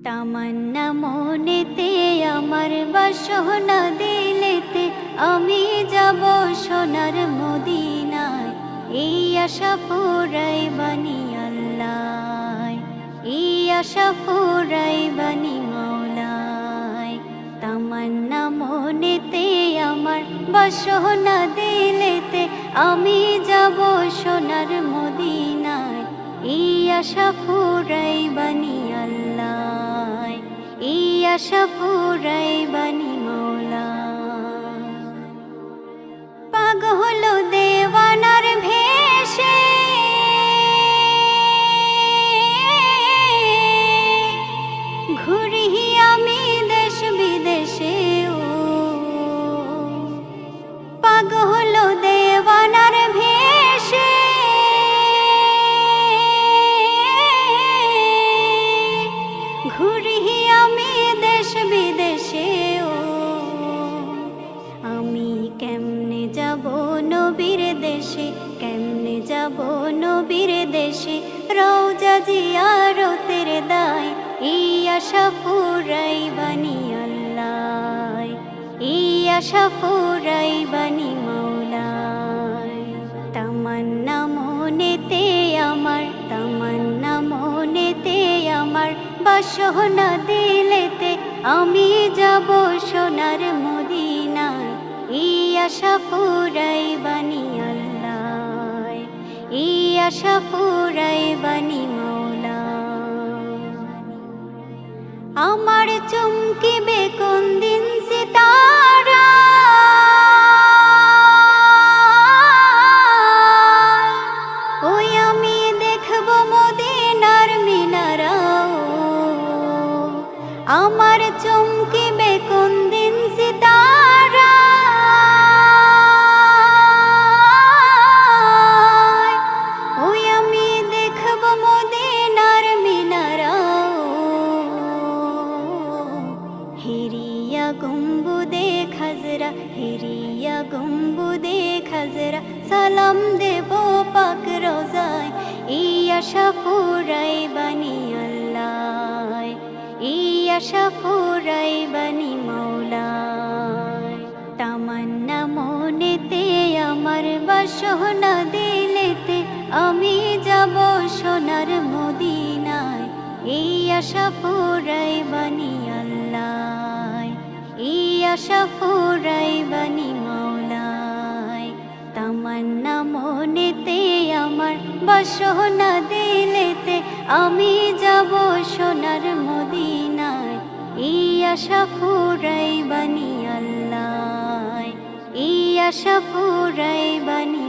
তামান্না মনেতে আমার বাসনা দিলেতে আমি যাব সোনার মদিনায়। এই আশা ফুরাই বানি আল্লাহ, এই আশা ফুরাই বানি মৌলায়। তামান্না মনেতে আমার বাসনা দিলেতে আমি যাব সোনার মদিনায়। এই আশা ফুরাই বানি আল্লাহ, এই আশা ফুরাই বানি মৌলা। পাগল দেওয়ানার ভেষে ঘুরি আমি দেশ বিদেশে। পাগল দেওয়ানার ভেষে ঘুরি আমি দেশ বিদেশে। আমি কেমনে যাব নবীর দেশে, কেমনে যাব নবীর দেশে। রওজা জিয়ারতের দায় এই আশা ফুরাই বানি আল্লাহ, এই আশা ফুরাই বানি মৌলায়। তামান্না মনেতে আমার, তামান্না মনেতে আমার বাসনা দিলেতে আমি যাব সোনার মদিনায়। এই আশা ফুরাই বানি আল্লাহ, এই আশা ফুরাই বানি মৌলা। আমার চমকিবে কোন দিন সিতারা, ওই আমি দেখব মদিনার মিনারা। আমার চমকিবে কোন দিন সিতারা, ওই আমি দেখব মদিনার মিনারা। হিরিয়া গম্বুদে খাজরা, হিরিয়া গম্বুদে খাজরা সালাম দেব পাক রোজায়। এই আশা ফুরাই বানি আল্লাহ, এই আশা ফুরাই বানি মৌলায়। তামান্না মনেতে আমার বাসনা দিলেতে আমি যাব সোনার মদিনায়। এই আশা ফুরাই বানি আল্লাহ, এই আশা ফুরাই বানি মৌলায়। তামান্না মনেতে আমার বাসনা দিলেতে আমি যাব সোনার মদিনায়। এই আশা ফুরাই বানি আল্লাহ, এই আশা ফুরাই বানি